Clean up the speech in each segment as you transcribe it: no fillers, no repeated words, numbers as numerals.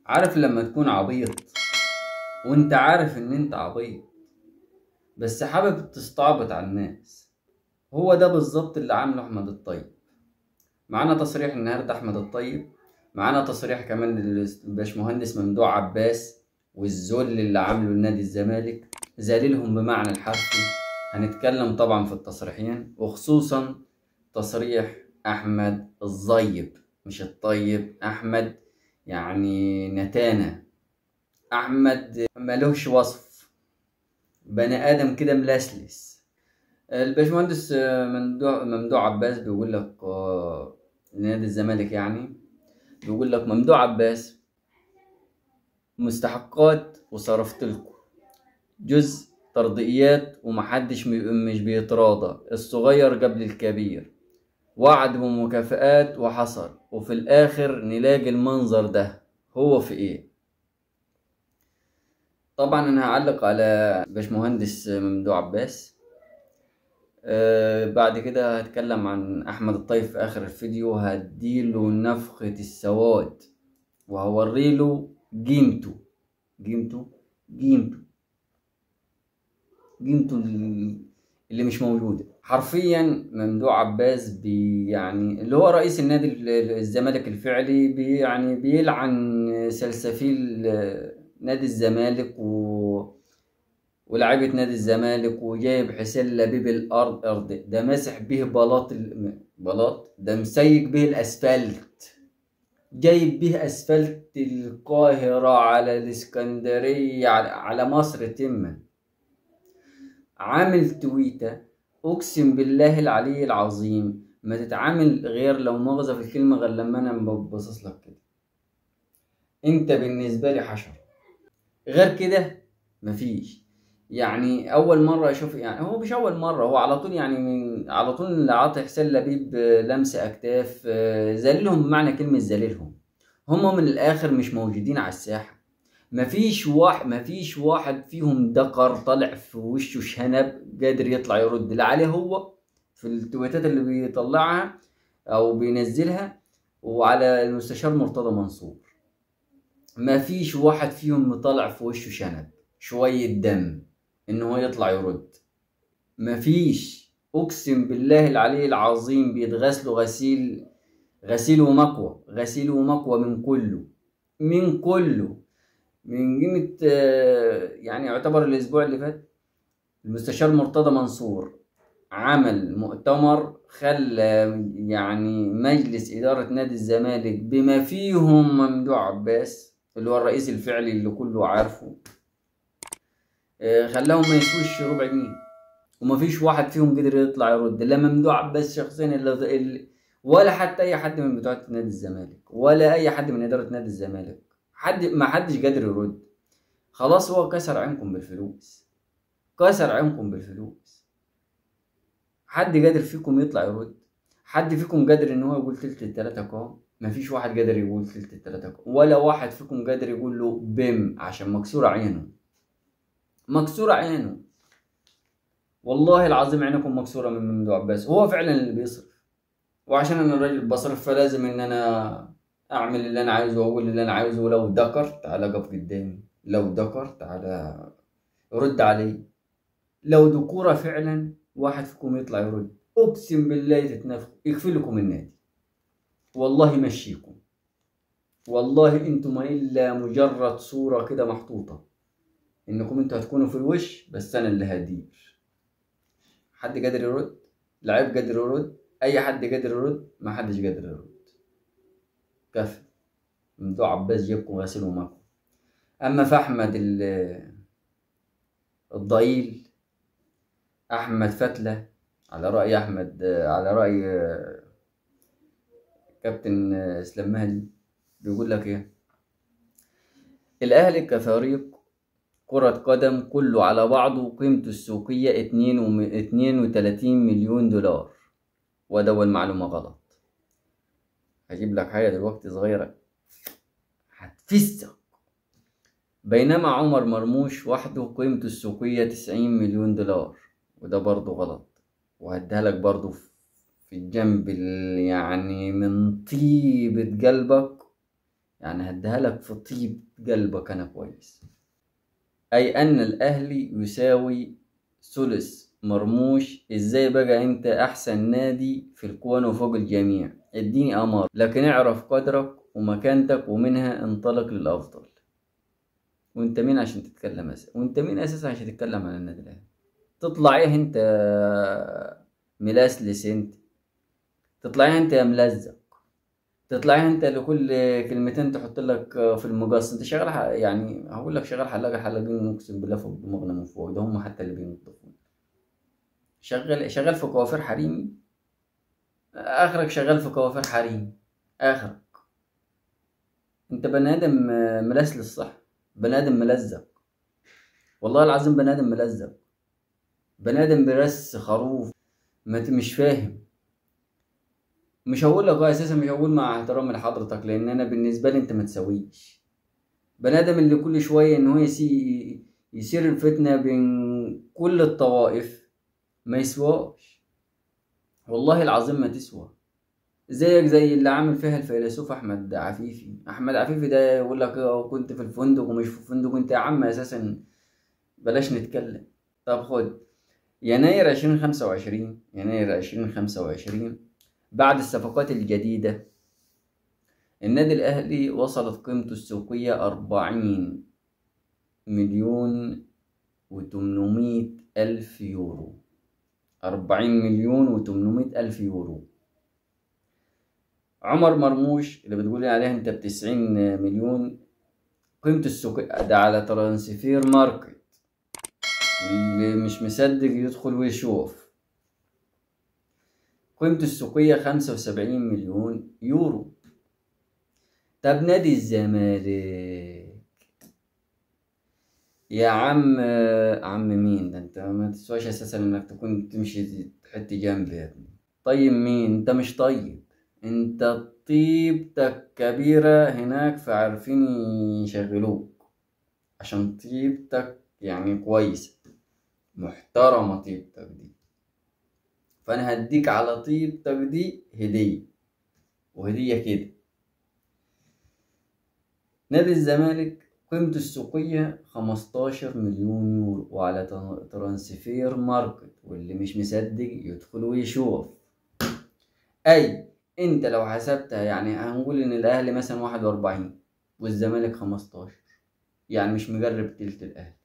عارف لما تكون عبيط وانت عارف ان انت عبيط، بس حابب تستعبط على الناس. هو ده بالظبط اللي عامله احمد الطيب. معانا تصريح النهارده احمد الطيب، معانا تصريح كمان للباشمهندس ممدوح عباس والذل اللي عامله لنادي الزمالك، ذليلهم بمعنى الحرفي. هنتكلم طبعا في التصريحين، وخصوصا تصريح احمد الزيب، مش الطيب، احمد يعني نتانة. احمد ملوش وصف، بني ادم كده ملسلس. الباشمهندس ممدوح عباس بيقول لك نادي الزمالك يعني، بيقول لك ممدوح عباس مستحقات وصرفت لكم جزء ترضيات ومحدش مش بيتراضى، الصغير قبل الكبير، وعد بمكافآت وحصل، وفي الاخر نلاقي المنظر ده. هو في ايه؟ طبعا انا هعلق على باشمهندس ممدوح عباس. بعد كده هتكلم عن احمد الطيب في اخر الفيديو، هديله نفخة السواد وهوريله قيمته قيمته قيمته قيمته اللي مش موجودة حرفيا. ممدوح عباس يعني اللي هو رئيس النادي الزمالك الفعلي يعني بيلعن سلسفيل نادي الزمالك ولاعيبة نادي الزمالك، وجايب حسين لبيب الأرض ده ماسح به بلاط ده مسيق به الأسفلت، جايب به أسفلت القاهرة على الإسكندرية على مصر تما. عامل تويتة أقسم بالله العلي العظيم ما تتعامل غير لو مؤاخذة في الكلمة، غير لما أنا ببصص لك كده. أنت بالنسبة لي حشر، غير كده مفيش. يعني اول مره اشوف، يعني هو مش اول مره، هو على طول يعني من على طول عاطي حسين لبيب لمس اكتاف، ذليلهم بمعنى كلمه ذليلهم. هم من الاخر مش موجودين على الساحه. مفيش واحد فيهم دقر طلع في وشه شنب قادر يطلع يرد لا عليه هو في التويتات اللي بيطلعها او بينزلها، وعلى المستشار مرتضى منصور. ما فيش واحد فيهم مطلع في وشه شنب شوية دم ان هو يطلع يرد. ما فيش، اقسم بالله العلي العظيم بيتغسلوا غسيل ومكوى، غسيل ومكوى من كله من قيمة يعني يعتبر الاسبوع اللي فات المستشار مرتضى منصور عمل مؤتمر، خلى يعني مجلس إدارة نادي الزمالك بما فيهم ممدوح عباس اللي هو الرئيس الفعلي اللي كله عارفه، خلاهم ما يسويش ربع جنيه. وما فيش واحد فيهم قدر يطلع يرد، لا ممدوح عباس شخصيا ولا حتى اي حد من بتوع نادي الزمالك، ولا اي حد من اداره نادي الزمالك. ما حدش قادر يرد. خلاص هو كسر عينكم بالفلوس، كسر عينكم بالفلوس. حد قادر فيكم يطلع يرد؟ حد فيكم قادر ان هو يقول تلت التلاتة كام؟ مفيش واحد قادر يقول تلت التلاتة كام، ولا واحد فيكم قادر يقول له بم عشان مكسورة عينه. مكسورة عينه، والله العظيم عينكم مكسورة من ممدوح عباس. هو فعلا اللي بيصرف، وعشان انا الراجل بصرف فلازم ان انا اعمل اللي انا عايزه واقول اللي انا عايزه. ولو ذكر تعالى قف قدامي، لو ذكر تعالى رد علي. لو ذكورة فعلا واحد فيكم يطلع يرد، اقسم بالله تتنفخ يكفي لكم النادي. والله مشيكم، والله انتم ما الا مجرد صورة كده محطوطة انكم انتوا هتكونوا في الوش، بس انا اللي هدير. حد قادر يرد؟ لعيب قادر يرد؟ اي حد قادر يرد؟ ما حدش قادر يرد. كفى. ممدوح عباس جيبكم غسيل ومكوى. اما في احمد الضئيل، احمد فتلة، على رأي احمد، على رأي كابتن اسلام مهدي، بيقول لك ايه؟ الاهلي كفريق كرة قدم كله على بعضه قيمته السوقية 32 مليون دولار، وده المعلومة غلط. هجيب لك حاجة دلوقتي صغيرة هتفسك. بينما عمر مرموش وحده قيمته السوقية 90 مليون دولار، وده برضه غلط. وهديها لك برضه في الجنب يعني من طيبة قلبك يعني هديها لك في طيب قلبك أنا كويس. أي أن الأهلي يساوي ثلث مرموش. إزاي بقى أنت أحسن نادي في الكون وفوق الجميع؟ اديني أمر، لكن اعرف قدرك ومكانتك ومنها انطلق للأفضل. وأنت مين عشان تتكلم وأنت مين أساسا عشان تتكلم عن النادي الأهلي؟ تطلع إيه أنت ملاسلس؟ أنت تطلع إيه أنت يا ملزق؟ تطلع إيه أنت لكل كلمتين تحط لك في المقص؟ أنت شغال يعني هقول لك شغال حلاق الحلاقين، أقسم بالله فوق دماغنا من فوق، ده هم حتى اللي بينضفون. شغال في كوافير حريمي، اخرك شغال في كوافير حريمي اخرك. انت بني ادم ملسلس، صح؟ بني ادم ملزق، والله العظيم بني ادم ملزق، بني ادم برس خروف. ما مش فاهم. مش هقول لك اساسا، مش هقول مع احترامي لحضرتك، لان انا بالنسبه لي انت ما تسويش. بني ادم اللي كل شويه ان هو يصير الفتنه بين كل الطوائف، ما يسواش. والله العظيم ما تسوى. زيك زي اللي عامل فيها الفيلسوف احمد عفيفي. احمد عفيفي ده يقول لك كنت في الفندق ومش في الفندق. انت يا عم اساسا بلاش نتكلم. طب خد يناير 2025، يناير 2025 بعد الصفقات الجديدة النادي الأهلي وصلت قيمته السوقية 40,800,000 يورو. 40,800,000 يورو. عمر مرموش اللي بتقولي عليه انت ب90 مليون، قيمته السوقية ده على ترانسفير ماركت، اللي مش مصدق يدخل ويشوف. قيمته السوقية 75 مليون يورو. طب نادي الزمالك يا عم، عم مين ده؟ انت ما تسواش اساسا انك تكون تمشي تحت جنبي يا ابني. طيب مين انت؟ مش طيب. انت طيبتك كبيرة هناك فعارفين يشغلوك عشان طيبتك يعني كويسة محترمة طيبتك دي. فانا هديك على طيبتك دي هدية، وهدية كده. نادي الزمالك قيمته السوقية 15 مليون يورو، وعلى ترانسفير ماركت، واللي مش مصدق يدخل ويشوف. أي أنت لو حسبتها يعني هنقول إن الأهلي مثلا 41 والزمالك 15، يعني مش مجرب تلت الأهلي.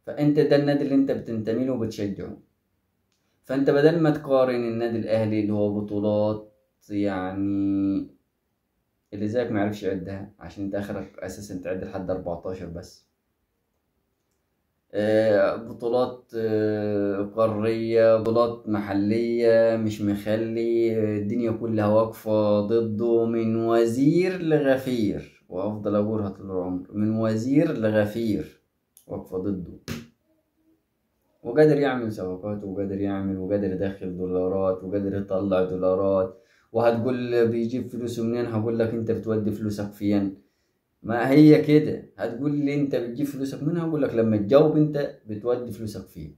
فأنت ده النادي اللي أنت بتنتمي له وبتشجعه. فأنت بدل ما تقارن النادي الأهلي اللي هو بطولات، يعني اللي زيك معرفش يعدها عشان انت اخرك اساسا تعد لحد 14 بس. بطولات قارية، بطولات محلية، مش مخلي الدنيا كلها واقفة ضده من وزير لغفير، وأفضل أقولها طول العمر، من وزير لغفير واقفة ضده. وقادر يعمل صفقات، وقادر يعمل، وقادر يدخل دولارات، وقادر يطلع دولارات. وهتقول بيجيب فلوسه منين؟ هقول لك انت بتودي فلوسك فين. ما هي كده. هتقول لي انت بتجيب فلوسك منين؟ هقول لك لما تجاوب انت بتودي فلوسك فين.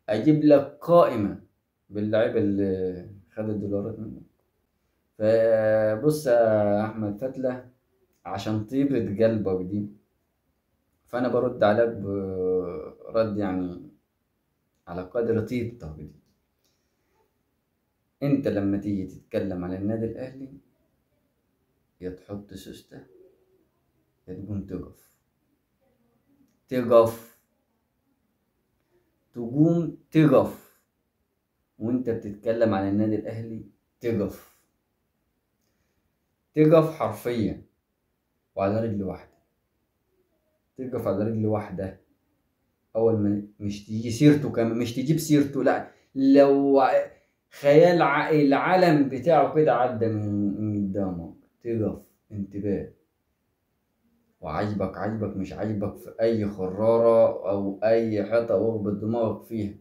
اجيب لك قائمة باللعيبة اللي خد الدولارات منك. فبص يا احمد فتلة، عشان طيبة قلبك دي فانا برد عليك برد يعني على قدر طيبتك دي. انت لما تيجي تتكلم على النادي الاهلي يا تحط سوستة يا تقوم تقف. تقوم تقف وانت بتتكلم عن النادي الاهلي. تقف حرفيا وعلى رجل واحدة. تقف على رجل واحدة. اول ما مش تيجي سيرته كمان، مش تجيب سيرته، لا، لو خيال العالم بتاعه كده عدى من قدامك تقف انتباه. وعجبك مش عجبك في اي خرارة او اي حيطة واخبط دماغك فيها.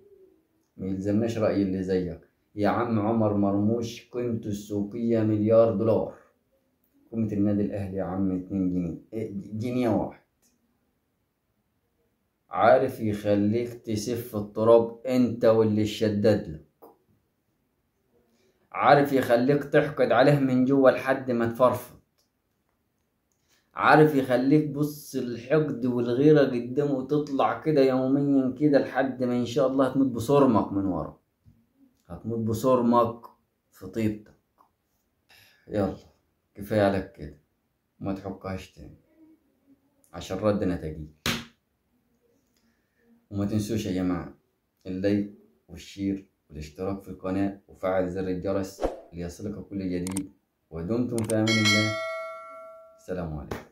ميلزمناش رأي اللي زيك. يا عم عمر مرموش قيمته السوقية $1,000,000. قيمة النادي الاهلي يا عم 2 جنيه، جنيه واحد. عارف يخليك تسف التراب انت واللي شدد لك. عارف يخليك تحقد عليه من جوه لحد ما تفرفط، عارف يخليك بص الحقد والغيرة قدامه تطلع كده يوميا كده لحد ما ان شاء الله هتموت بصرمك من ورا، هتموت بصرمك في طيبتك. يلا كفاية عليك كده، وما تحكهاش تاني عشان ردنا تجي. وما تنسوش يا جماعة اللايك والشير والاشتراك في القناة وفعل زر الجرس ليصلك كل جديد. ودمتم في أمان الله. السلام عليكم.